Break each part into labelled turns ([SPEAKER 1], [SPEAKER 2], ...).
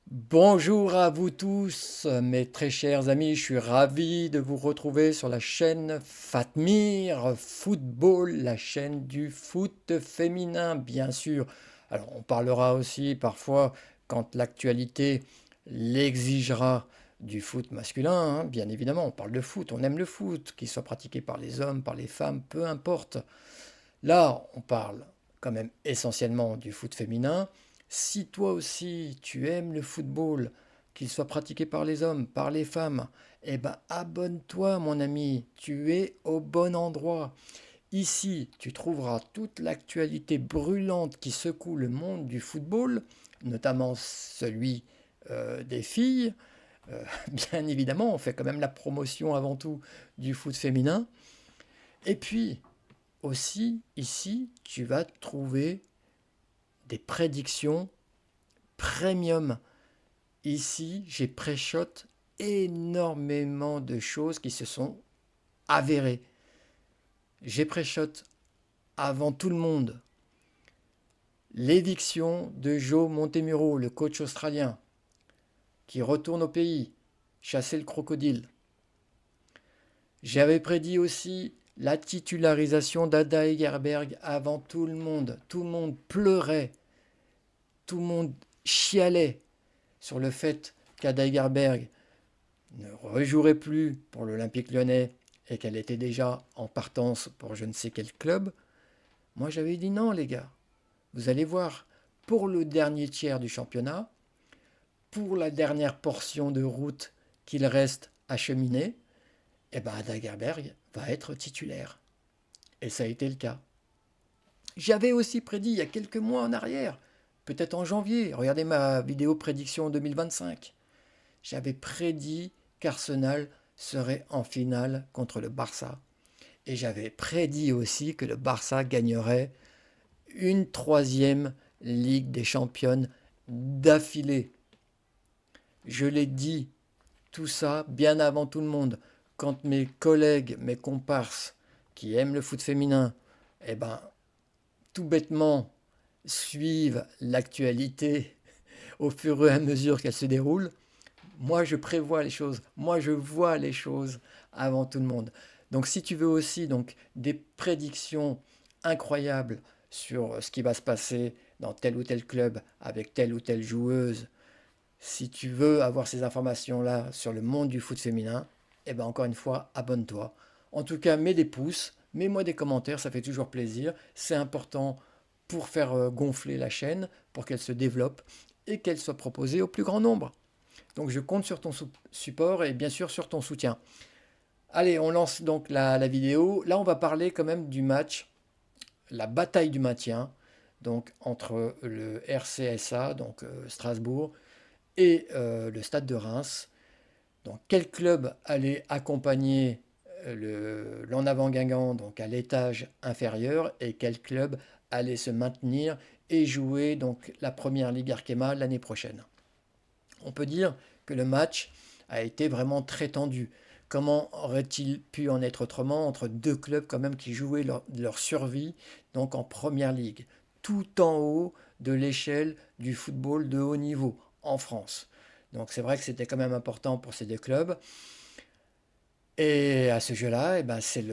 [SPEAKER 1] Bonjour à vous tous, mes très chers amis. Je suis ravi de vous retrouver sur la chaîne Fatmir Football, la chaîne du foot féminin, bien sûr. Alors, on parlera aussi parfois, quand l'actualité l'exigera, du foot masculin, hein, bien évidemment. On parle de foot, on aime le foot, qu'il soit pratiqué par les hommes, par les femmes, peu importe. Là, on parle quand même essentiellement du foot féminin. Si toi aussi tu aimes le football, qu'il soit pratiqué par les hommes, par les femmes, eh ben abonne-toi mon ami, tu es au bon endroit. Ici, tu trouveras toute l'actualité brûlante qui secoue le monde du football, notamment celui des filles. Euh, Bien évidemment, on fait quand même la promotion avant tout du foot féminin. Et puis, aussi, ici, tu vas trouver des prédictions premium. Ici, j'ai pré-shot énormément de choses qui se sont avérées. J'ai pré-shot avant tout le monde l'éviction de Joe Montemuro, le coach australien, qui retourne au pays chasser le crocodile. J'avais prédit aussi la titularisation d'Ada Egerberg avant tout le monde. Tout le monde pleurait, tout le monde chialait sur le fait qu'Ada Egerberg ne rejouerait plus pour l'Olympique lyonnais et qu'elle était déjà en partance pour je ne sais quel club, moi j'avais dit non les gars, vous allez voir, pour le dernier tiers du championnat, pour la dernière portion de route qu'il reste à cheminer, eh ben Dagerberg va être titulaire. Et ça a été le cas. J'avais aussi prédit il y a quelques mois en arrière, peut-être en janvier, regardez ma vidéo prédiction 2025, j'avais prédit qu'Arsenal serait en finale contre le Barça. Et j'avais prédit aussi que le Barça gagnerait une troisième Ligue des Championnes d'affilée. Je l'ai dit, tout ça bien avant tout le monde. Quand mes collègues, mes comparses qui aiment le foot féminin, eh ben, tout bêtement, suivent l'actualité au fur et à mesure qu'elle se déroule, moi, je prévois les choses. Moi, je vois les choses avant tout le monde. Donc, si tu veux aussi donc, des prédictions incroyables sur ce qui va se passer dans tel ou tel club avec telle ou telle joueuse, si tu veux avoir ces informations-là sur le monde du foot féminin, eh ben encore une fois, abonne-toi. En tout cas, mets des pouces, mets-moi des commentaires, ça fait toujours plaisir. C'est important pour faire gonfler la chaîne, pour qu'elle se développe et qu'elle soit proposée au plus grand nombre. Donc je compte sur ton support et bien sûr sur ton soutien. Allez, on lance donc la vidéo. Là, on va parler quand même du match, la bataille du maintien, donc entre le RCSA, donc Strasbourg, et le Stade de Reims. Donc quel club allait accompagner l'en avant Guingamp donc à l'étage inférieur et quel club allait se maintenir et jouer donc la première Ligue Arkema l'année prochaine. On peut dire que le match a été vraiment très tendu. Comment aurait-il pu en être autrement entre deux clubs quand même qui jouaient leur survie donc en première ligue, tout en haut de l'échelle du football de haut niveau en France. Donc c'est vrai que c'était quand même important pour ces deux clubs. Et à ce jeu-là, eh ben, c'est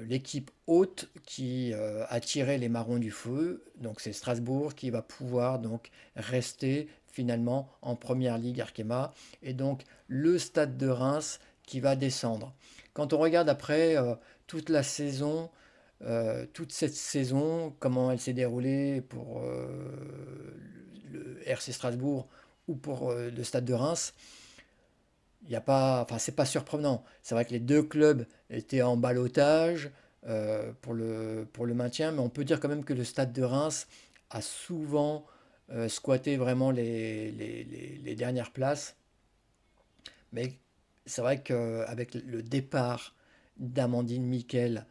[SPEAKER 1] l'équipe haute qui a tiré les marrons du feu. Donc c'est Strasbourg qui va pouvoir donc rester finalement en première ligue Arkema. Et donc le stade de Reims qui va descendre. Quand on regarde après toute la saison, toute cette saison, comment elle s'est déroulée pour le RC Strasbourg ou pour le stade de Reims, il y a pas, enfin, c'est pas surprenant. C'est vrai que les deux clubs étaient en ballottage pour le maintien, mais on peut dire quand même que le Stade de Reims a souvent squatté vraiment les dernières places. Mais c'est vrai qu'avec le départ d'Amandine Miquel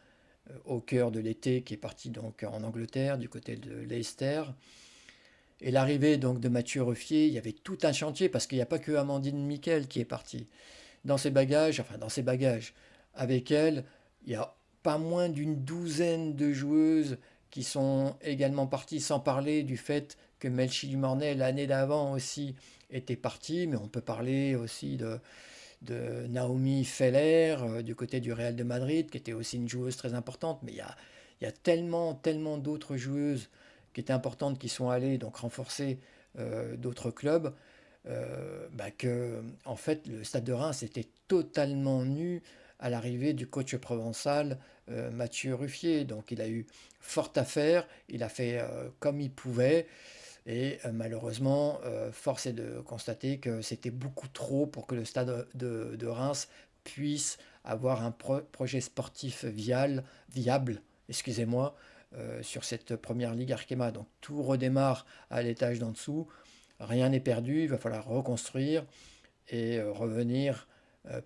[SPEAKER 1] au cœur de l'été, qui est partie donc en Angleterre, du côté de Leicester, et l'arrivée donc de Mathieu Ruffier, il y avait tout un chantier parce qu'il n'y a pas que Amandine Miquel qui est partie. Dans ses bagages, enfin dans ses bagages, avec elle, il y a pas moins d'une douzaine de joueuses qui sont également parties, sans parler du fait que Melchi Dumornay, l'année d'avant aussi, était parti, mais on peut parler aussi de Naomi Feller du côté du Real de Madrid, qui était aussi une joueuse très importante, mais il y a tellement, tellement d'autres joueuses qui étaient importantes qui sont allées donc renforcer d'autres clubs, que en fait le Stade de Reims était totalement nu à l'arrivée du coach provençal Mathieu Ruffier. Donc il a eu fort à faire, il a fait comme il pouvait. Et malheureusement, force est de constater que c'était beaucoup trop pour que le stade de Reims puisse avoir un projet sportif viable, excusez-moi, sur cette première ligue Arkema. Donc tout redémarre à l'étage d'en dessous, rien n'est perdu, il va falloir reconstruire et revenir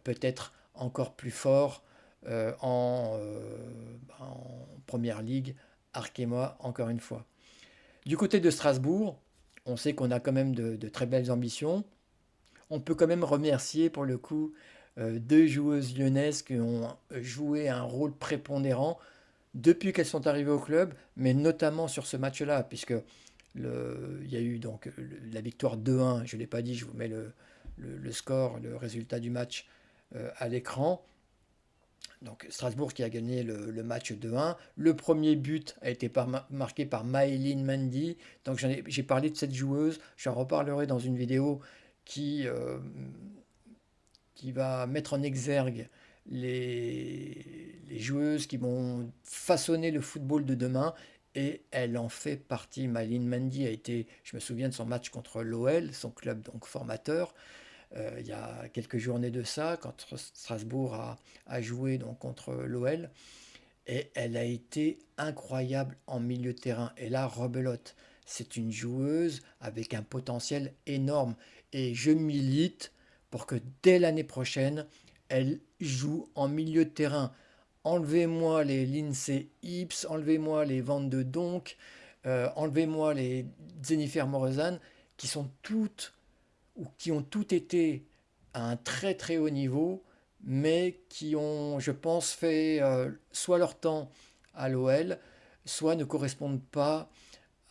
[SPEAKER 1] peut-être encore plus fort en première ligue Arkema encore une fois. Du côté de Strasbourg, on sait qu'on a quand même de très belles ambitions. On peut quand même remercier pour le coup deux joueuses lyonnaises qui ont joué un rôle prépondérant depuis qu'elles sont arrivées au club, mais notamment sur ce match-là, puisque il y a eu donc la victoire 2-1, je ne l'ai pas dit, je vous mets le score, le résultat du match à l'écran. Donc Strasbourg qui a gagné le match 2-1. Le premier but a été marqué par Maëlyn Mendy. Donc j'ai parlé de cette joueuse. J'en reparlerai dans une vidéo qui, euh, qui va mettre en exergue les joueuses qui vont façonner le football de demain. Et elle en fait partie. Maëlyn Mendy a été, je me souviens de son match contre l'OL, son club donc formateur. Il y a quelques journées de ça, quand Strasbourg a joué donc, contre l'OL. Et elle a été incroyable en milieu de terrain. Et là, rebelote. C'est une joueuse avec un potentiel énorme. Et je milite pour que dès l'année prochaine, elle joue en milieu de terrain. Enlevez-moi les Lindsay Hips, enlevez-moi les Van de Donk, enlevez-moi les Jennifer Morozan, qui sont toutes ou qui ont toutes été à un très très haut niveau, mais qui ont, je pense, fait soit leur temps à l'OL, soit ne correspondent pas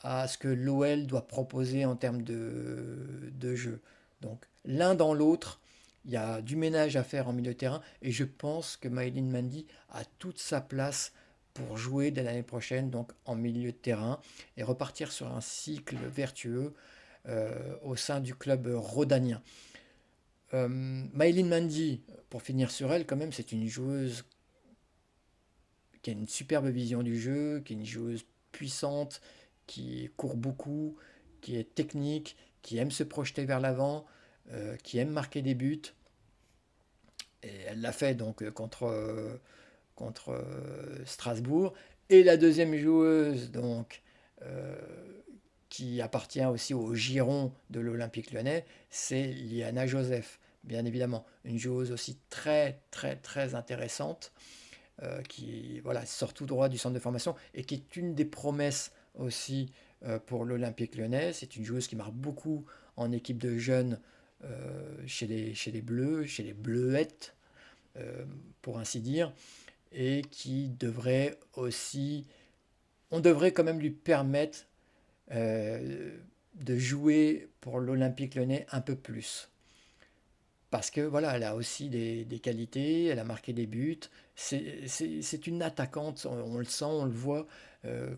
[SPEAKER 1] à ce que l'OL doit proposer en termes de jeu. Donc l'un dans l'autre, il y a du ménage à faire en milieu de terrain, et je pense que Maëlyn Mendy a toute sa place pour jouer dès l'année prochaine, donc en milieu de terrain, et repartir sur un cycle vertueux au sein du club rhodanien. Maëlyn Mendy, pour finir sur elle, quand même, c'est une joueuse qui a une superbe vision du jeu, qui est une joueuse puissante, qui court beaucoup, qui est technique, qui aime se projeter vers l'avant, qui aime marquer des buts. Et elle l'a fait donc contre Strasbourg. Et la deuxième joueuse, donc, euh, qui appartient aussi au giron de l'Olympique lyonnais, c'est Liana Joseph, bien évidemment. Une joueuse aussi très, très, très intéressante, qui voilà, sort tout droit du centre de formation et qui est une des promesses aussi pour l'Olympique lyonnais. C'est une joueuse qui marque beaucoup en équipe de jeunes chez les Bleus, chez les Bleuettes, pour ainsi dire, et qui devrait aussi, on devrait quand même lui permettre euh, de jouer pour l'Olympique lyonnais un peu plus. Parce que voilà, elle a aussi des qualités, elle a marqué des buts. C'est une attaquante, on le sent, on le voit.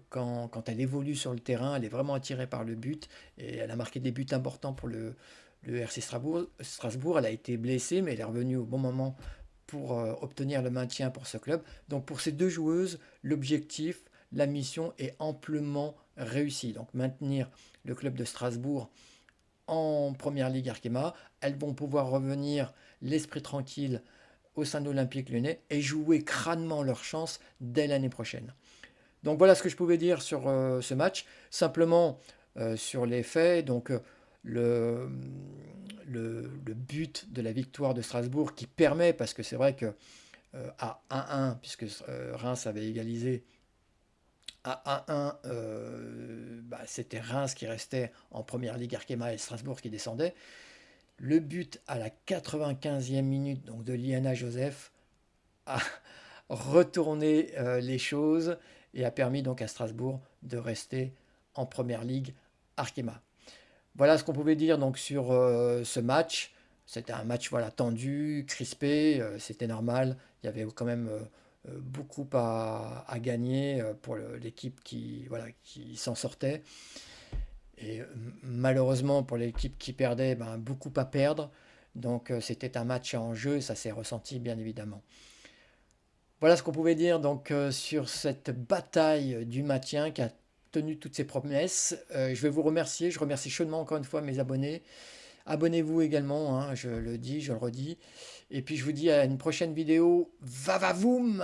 [SPEAKER 1] Quand elle évolue sur le terrain, elle est vraiment attirée par le but. Et elle a marqué des buts importants pour le RC Strasbourg. Elle a été blessée, mais elle est revenue au bon moment pour obtenir le maintien pour ce club. Donc pour ces deux joueuses, l'objectif, la mission est amplement réussie. Donc maintenir le club de Strasbourg en première ligue Arkema, elles vont pouvoir revenir l'esprit tranquille au sein de l'Olympique lyonnais et jouer crânement leur chance dès l'année prochaine. Donc voilà ce que je pouvais dire sur ce match. Simplement sur les faits, donc le, le but de la victoire de Strasbourg qui permet, parce que c'est vrai que à 1-1, puisque Reims avait égalisé à 1-1, c'était Reims qui restait en première ligue Arkema et Strasbourg qui descendait. Le but à la 95e minute donc de Liana Joseph a retourné les choses et a permis donc à Strasbourg de rester en première ligue Arkema. Voilà ce qu'on pouvait dire donc sur ce match. C'était un match voilà, tendu, crispé, c'était normal. Il y avait quand même beaucoup à gagner pour l'équipe qui, voilà, qui s'en sortait. Et malheureusement pour l'équipe qui perdait, ben, beaucoup à perdre. Donc c'était un match en jeu, ça s'est ressenti bien évidemment. Voilà ce qu'on pouvait dire donc sur cette bataille du maintien qui a tenu toutes ses promesses. Je vais vous remercier, je remercie chaudement encore une fois mes abonnés. Abonnez-vous également, hein, je le dis, je le redis. Et puis je vous dis à une prochaine vidéo. Va va voum!